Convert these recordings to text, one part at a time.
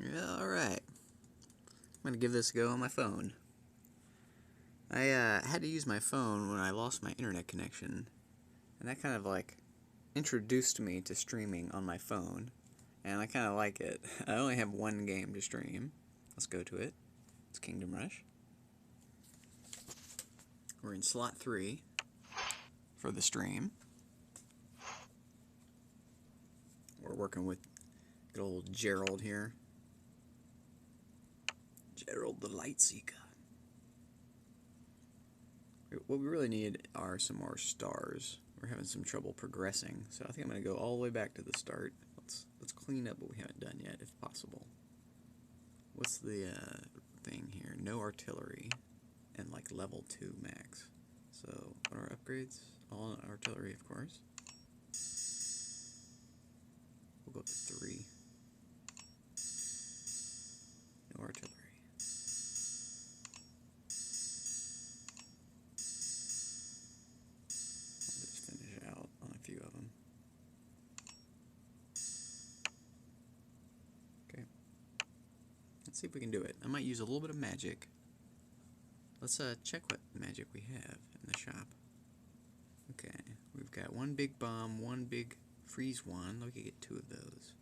Yeah, alright. I'm gonna give this a go on my phone. I had to use my phone when I lost my internet connection, and that kind of like introduced me to streaming on my phone, and I kind of like it. I only have one game to stream. Let's go to it. It's Kingdom Rush. We're in slot 3 for the stream. We're working with good old Gerald here. Gerald the Lightseeker. What we really need are some more stars. We're having some trouble progressing, so I think I'm going to go all the way back to the start. Let's clean up what we haven't done yet, if possible. What's the thing here? No artillery and like level 2 max. So what are our upgrades? All artillery, of course. We'll go up to 3. No artillery. I'll just finish out on a few of them. Okay. Let's see if we can do it. I might use a little bit of magic. Let's check what magic we have in the shop. Okay, we've got one big bomb, one big freeze wand. We could get 2 of those.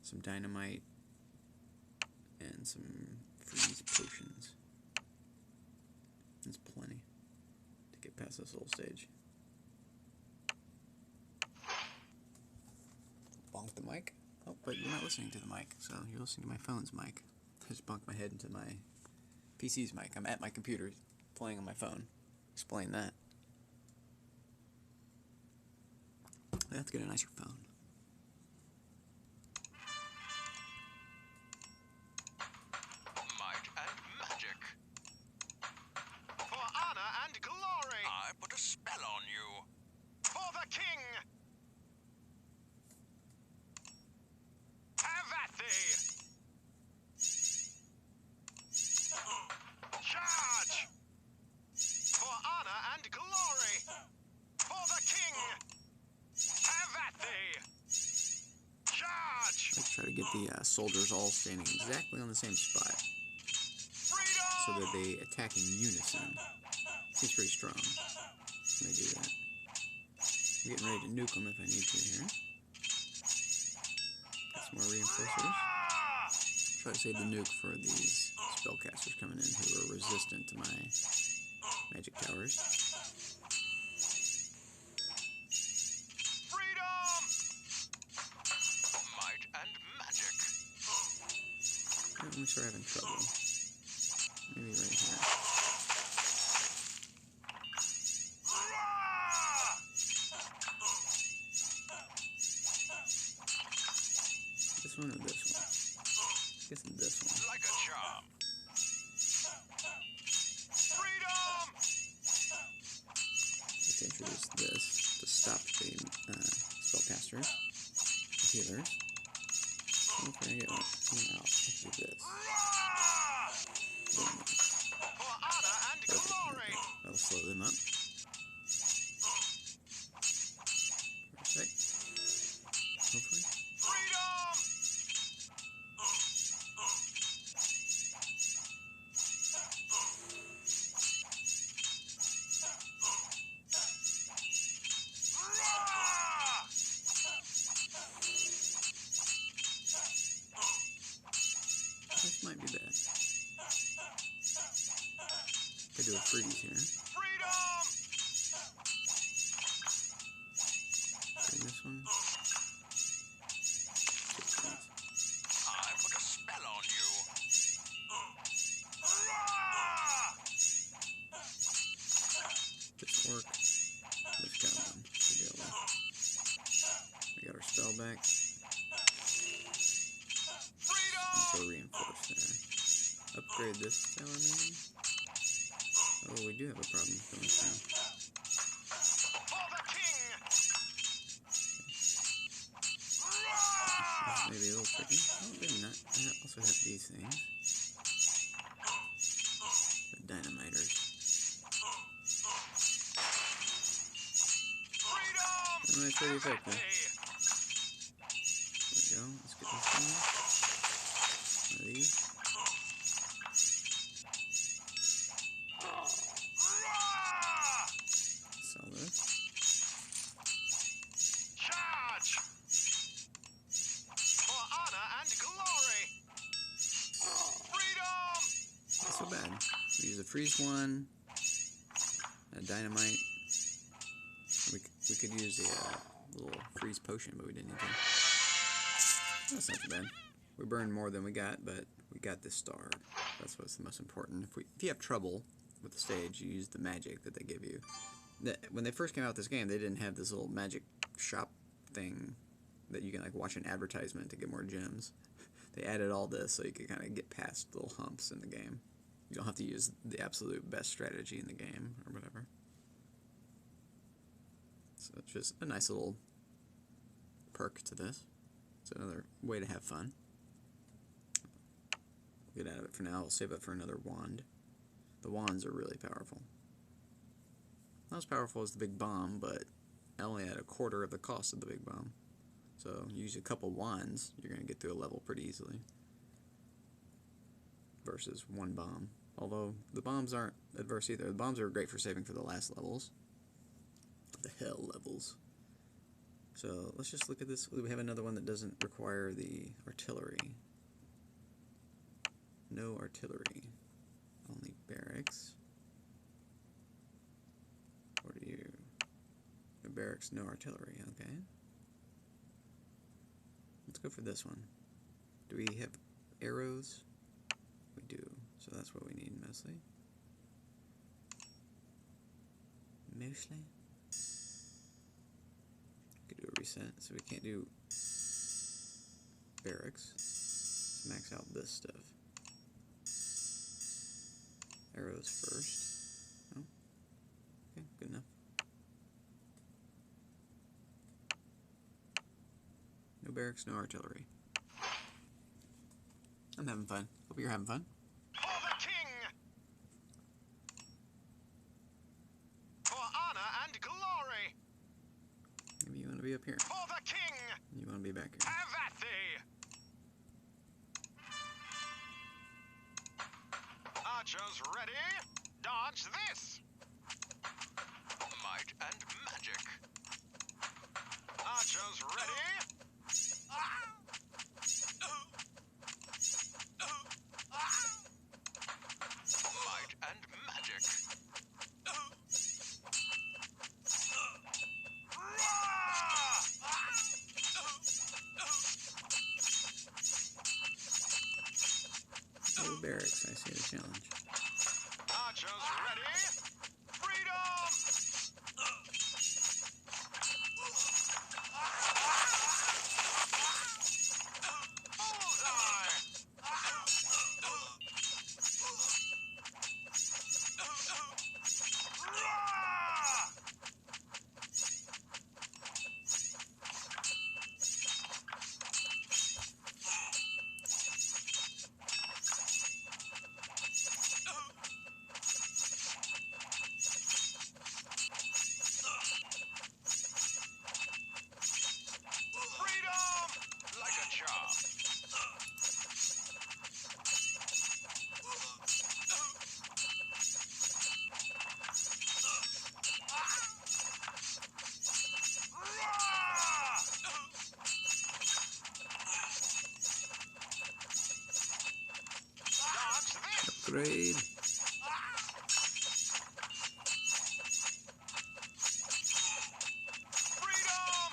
Some dynamite and some freeze potions. That's plenty to get past this little stage. Bonk the mic. Oh, but you're not listening to the mic, so you're listening to my phone's mic. I just bonked my head into my PC's mic. I'm at my computer playing on my phone. Explain that. I have to get a nicer phone. Might and magic. For honor and glory. I put a spell on you. For the king. Have at thee. Charge. For honor and glory. For the king. Have at thee. Charge. Let's try to get the soldiers all standing exactly on the same spot, Freedom. so that they attack in unison. Seems pretty strong when they do that. I'm getting ready to nuke them if I need to here. Got some more reinforcers. Try to save the nuke for these spellcasters coming in who are resistant to my magic towers. Freedom. Might and magic. Let me start having trouble. Maybe right here. This one or this one? I guess this one. Like a charm. Freedom. Let's introduce this to stop the spellcasters, the healers. I'm trying to get one out. Let's do this. Boom. For honor and Perfect. glory. Okay. That'll slow them up. Perfect. Hopefully. Freedom. This might be bad. Could do a freeze here. Freedom. Okay, this one. I put a spell on you. This orc. This goblin to deal with. We got our spell back. Freedom. So reinforced there. Upgrade this tower maybe? Oh, we do have a problem going through. For the king. Maybe a little tricky. Oh, maybe not. I also have these things. The dynamiters. Freedom. And that's pretty effective. Have at thee. There we go. We use a freeze one, a dynamite. We could use a little freeze potion, but we didn't need to. That's not too bad. We burned more than we got, but we got this star. That's what's the most important. If you have trouble with the stage, you use the magic that they give you. When they first came out with this game, they didn't have this little magic shop thing that you can like watch an advertisement to get more gems. They added all this so you could kind of get past little humps in the game. You don't have to use the absolute best strategy in the game or whatever. So it's just a nice little perk to this. It's another way to have fun. We'll get out of it for now. We'll save up for another wand. The wands are really powerful. Not as powerful as the big bomb, but only at a quarter of the cost of the big bomb. So you use a couple wands, you're going to get through a level pretty easily. Versus one bomb. Although the bombs aren't adverse either. The bombs are great for saving for the last levels. The hell levels. So let's just look at this. We have another one that doesn't require the artillery. No artillery. Only barracks. What are you? No barracks, no artillery. Okay. Let's go for this one. Do we have arrows? We do. So that's what we need mostly. Mostly? Could do a reset. So we can't do barracks. Let's max out this stuff. Arrows first. Oh. Okay, good enough. No barracks, no artillery. I'm having fun. Hope you're having fun. For the king! For honor and glory! Maybe you want to be up here. For the king! You want to be back here. Have at thee! Archers ready? Dodge this! Might and magic. Archers ready? Might and magic. No barracks, I see the challenge. Archers ready? Freedom! Bullseye! Freedom! Like a charm. Dodge this! Upgrade. Freedom!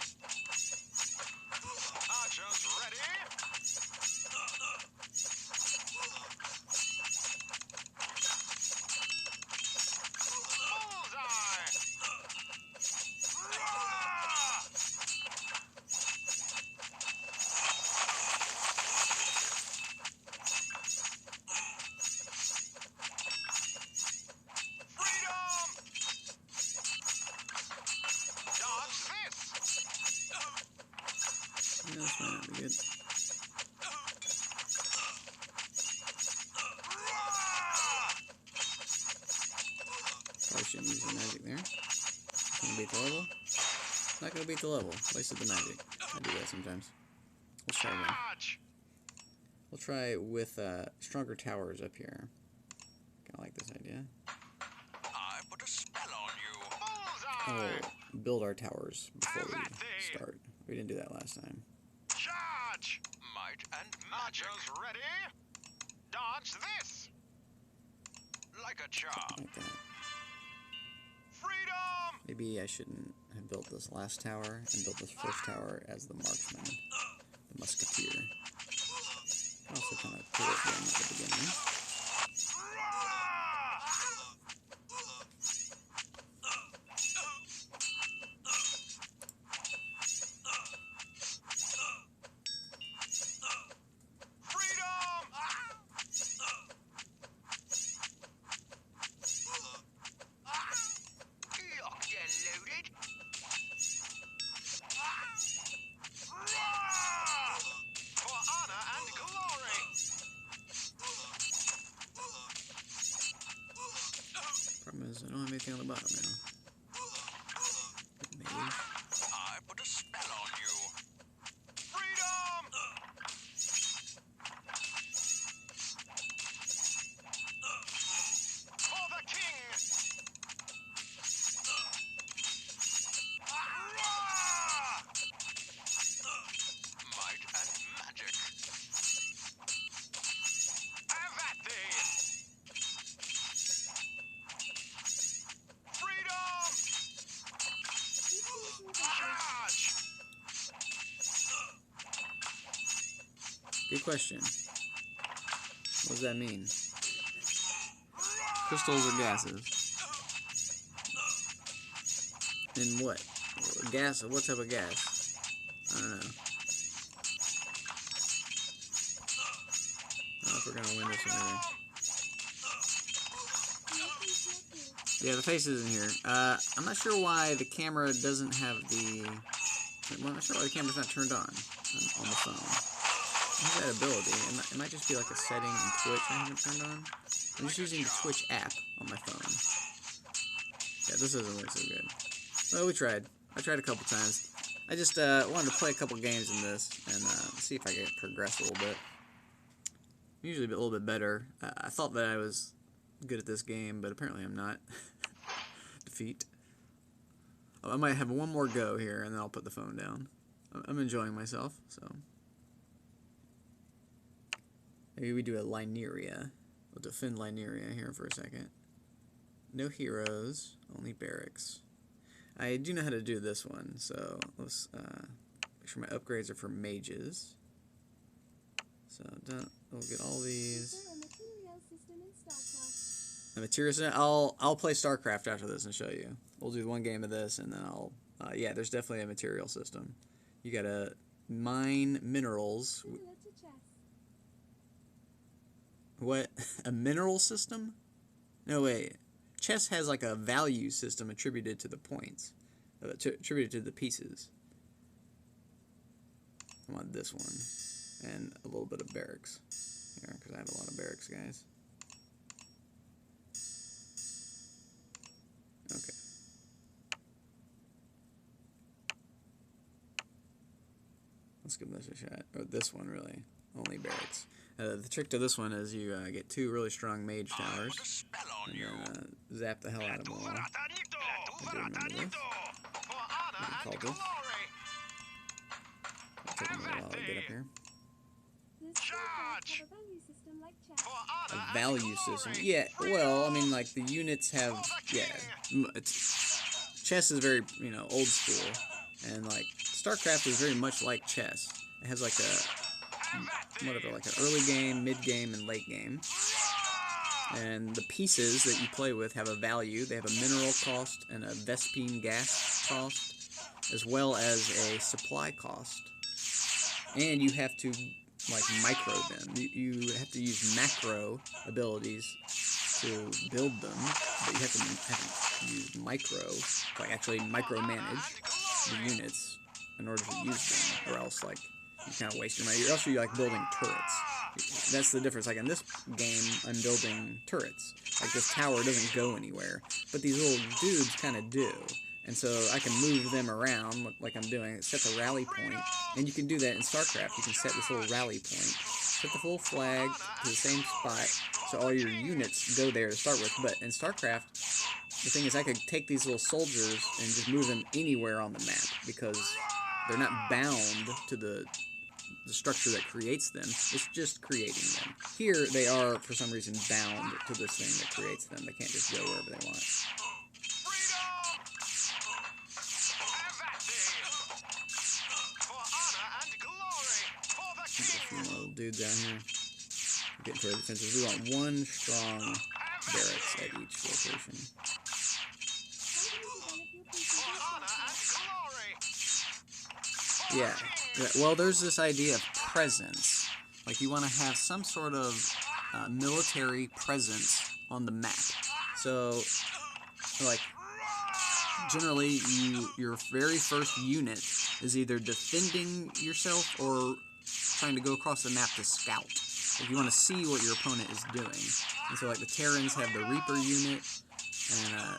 Archers ready? Bullseye! Freedom! Dodge this! Yeah, this might not be good. Probably shouldn't use the magic there. Gonna beat the level. Not gonna beat the level. Wasted the magic. I do that sometimes. Let's try again. Charge! We'll try with stronger towers up here. Kinda like this idea. I put a spell on you. Bullseye! Oh, build our towers before we start. We didn't do that last time. Charge! Might and magic. Archers ready? Dodge this! like a charm. Like that. Freedom! Maybe I shouldn't have built this last tower and built this first tower as the marksman, the musketeer. I also kind of put it in at the beginning. Problem is, I don't have anything on the bottom now. Maybe. I put a spell on you. Freedom! For the king! Might and magic. Have at thee! Freedom! Charge! Good question. What does that mean? Crystals or gases? In what? Gas? What type of gas? I don't know. I don't know if we're gonna win this one either. Yeah, the face isn't here. I'm not sure why the camera doesn't have the... Well, I'm not sure why the camera's not turned on the phone. It has that ability. It might just be like a setting in Twitch I haven't turned on. I'm just using the Twitch app on my phone. Yeah, this doesn't work so good. Well, we tried. I tried a couple times. I just wanted to play a couple games in this and see if I could progress a little bit. I'm usually a little bit better. I thought that I was good at this game, but apparently I'm not. Defeat. I might have one more go here, and then I'll put the phone down. I'm enjoying myself, so... Maybe we do a Lineria. We'll defend Lineria here for a second. No heroes, only barracks. I do know how to do this one, so let's make sure my upgrades are for mages. So we'll get all these. The material system. I'll play StarCraft after this and show you. We'll do one game of this, and then I'll. Yeah, there's definitely a material system. You gotta mine minerals. What? A mineral system? No, wait. Chess has like a value system attributed to the points. Attributed to the pieces. I want this one. And a little bit of barracks. Here, because I have a lot of barracks, guys. Okay. Let's give this a shot. Or this one, really. Only barracks. The trick to this one is you get two really strong mage towers, and then zap the hell out of them all. I do remember this. What do you call this? It'll take me a while to get up here. A value system. Yeah, well, I mean, like, the units have, yeah, chess is very, you know, old school, and, like, StarCraft is very much like chess. It has, like, whatever, like an early game, mid game, and late game. And the pieces that you play with have a value. They have a mineral cost and a Vespene gas cost, as well as a supply cost. And you have to, like, micro them. You have to use macro abilities to build them, but you have to use micro, like actually micromanage the units in order to use them, or else, like, you kind of waste your money. Or else you're, like, building turrets. That's the difference. Like, in this game, I'm building turrets. Like, this tower doesn't go anywhere. But these little dudes kind of do. And so I can move them around, like I'm doing. Set the rally point. And you can do that in StarCraft. You can set this little rally point. Set the full flag to the same spot, so all your units go there to start with. But in StarCraft, the thing is I could take these little soldiers and just move them anywhere on the map, because they're not bound to the the structure that creates them. It's just creating them. Here, they are, for some reason, bound to this thing that creates them. They can't just go wherever they want. There's a few more little dudes out here. Getting to our defenses. We want one strong barracks at each location. Yeah. Well, there's this idea of presence. Like, you want to have some sort of military presence on the map. So, like, generally, your very first unit is either defending yourself or trying to go across the map to scout. Like, you want to see what your opponent is doing. And so, like, the Terrans have the Reaper unit, and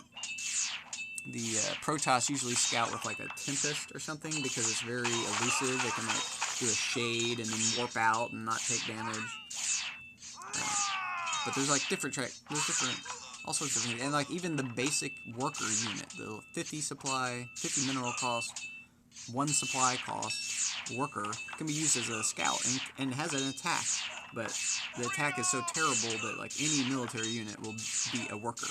the Protoss usually scout with, like, a Tempest or something because it's very elusive. They can, like, do a shade and then warp out and not take damage. But there's, like, all sorts of things. And, like, even the basic worker unit, the 50 mineral cost, 1 supply cost worker can be used as a scout and has an attack. But the attack is so terrible that, like, any military unit will beat a worker.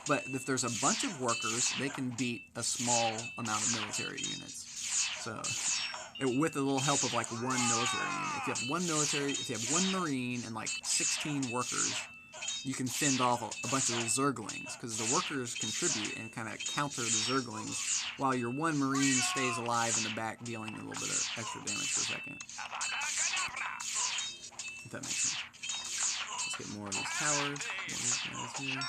But if there's a bunch of workers, they can beat a small amount of military units. So, with a little help of, like, 1 military unit. If you have 1 Marine and, like, 16 workers, you can fend off a bunch of the Zerglings, because the workers contribute and kind of counter the Zerglings, while your 1 Marine stays alive in the back, dealing a little bit of extra damage per second. If that makes sense. Let's get more of these towers. More of these guys here.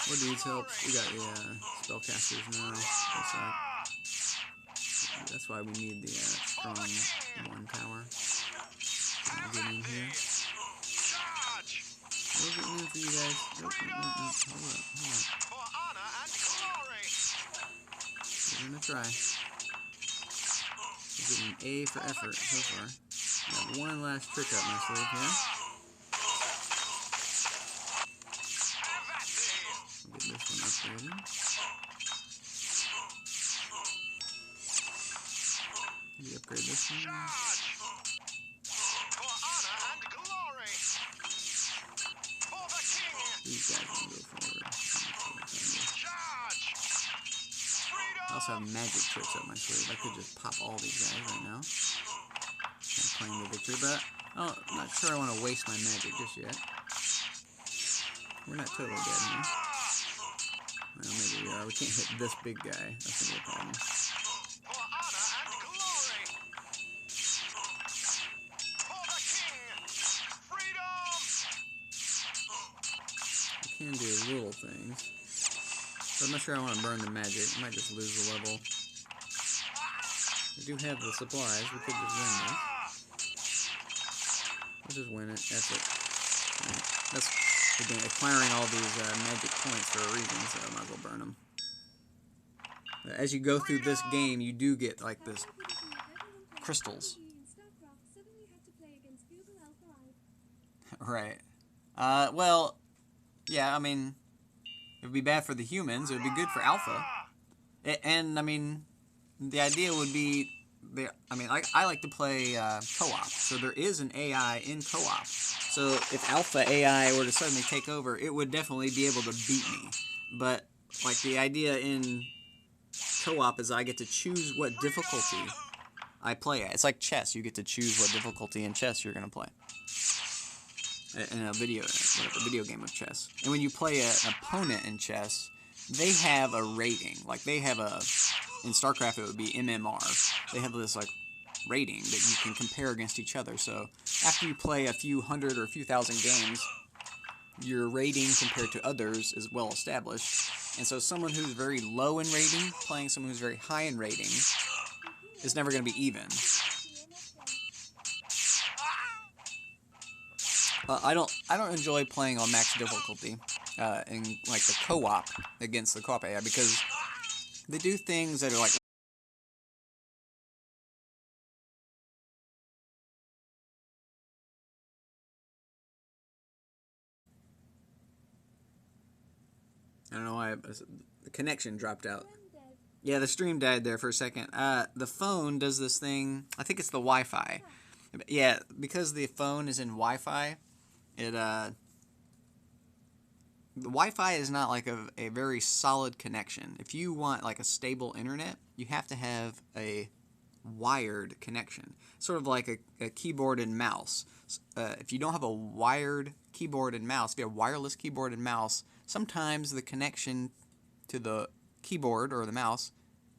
More dudes helps. We got the spellcasters now. That's why we need the strong 1 tower. Get in here. We're getting in for you guys. Nope. Hold up. We're gonna try. We're getting an A for effort so far. Got 1 last trick up my sleeve here. We'll get this one upgraded. Maybe upgrade this one. These guys can go forward. I also have magic tricks up my sleeve. I could just pop all these guys right now. And claim the victory, but I'm not sure I want to waste my magic just yet. We're not totally dead here. Well, maybe we are. We can't hit this big guy. That's gonna be a problem. Can do little things. But I'm not sure I want to burn the magic. I might just lose the level. We do have the supplies. We could just win this. Let's just win it. That's it. Right. That's, again, acquiring all these magic points for a reason, so I might as well burn them. As you go through this game, you do get, like, this crystals. Right. Well... Yeah, I mean, it would be bad for the humans. It would be good for Alpha. And, I mean, the idea would be... I like to play co-op. So there is an AI in co-op. So if Alpha AI were to suddenly take over, it would definitely be able to beat me. But, like, the idea in co-op is I get to choose what difficulty I play at. It's like chess. You get to choose what difficulty in chess you're going to play. In a video game of chess. And when you play an opponent in chess, they have a rating. Like, they have in StarCraft it would be MMR. They have this, like, rating that you can compare against each other. So after you play a few hundred or a few thousand games, your rating compared to others is well established. And so someone who's very low in rating playing someone who's very high in rating is never going to be even. I don't enjoy playing on max difficulty in, like, the co-op against the co-op AI because they do things that are, like, I don't know why the connection dropped out. Yeah, the stream died there for a second. The phone does this thing. I think it's the Wi-Fi. Yeah, because the phone is in Wi-Fi, it the Wi-Fi is not like a very solid connection. If you want like a stable internet, you have to have a wired connection, sort of like a keyboard and mouse. If you don't have a wired keyboard and mouse, if you have a wireless keyboard and mouse, sometimes the connection to the keyboard or the mouse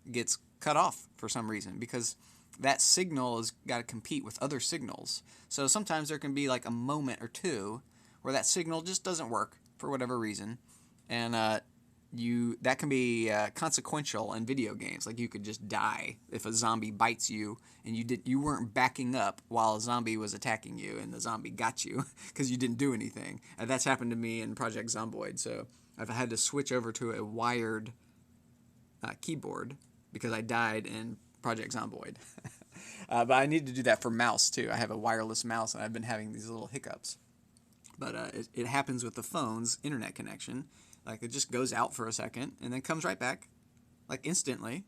gets cut off for some reason because that signal has got to compete with other signals. So sometimes there can be like a moment or two where that signal just doesn't work for whatever reason, and that can be consequential in video games. Like you could just die if a zombie bites you and you weren't backing up while a zombie was attacking you and the zombie got you because you didn't do anything. That's happened to me in Project Zomboid. So I've had to switch over to a wired keyboard because I died in Project Zomboid. But I need to do that for mouse too. I have a wireless mouse and I've been having these little hiccups. But it happens with the phone's internet connection. Like it just goes out for a second and then comes right back, like instantly.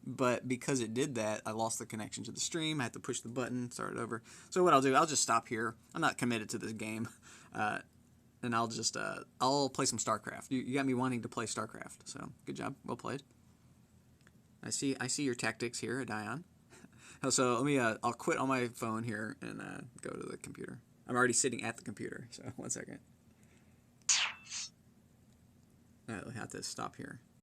But because it did that, I lost the connection to the stream. I had to push the button, start it over. So what I'll do, I'll just stop here. I'm not committed to this game, and I'll play some StarCraft. You got me wanting to play StarCraft, so good job, well played. I see your tactics here, Dion. So let me, I'll quit on my phone here and go to the computer. I'm already sitting at the computer, so 1 second. I'll have to stop here.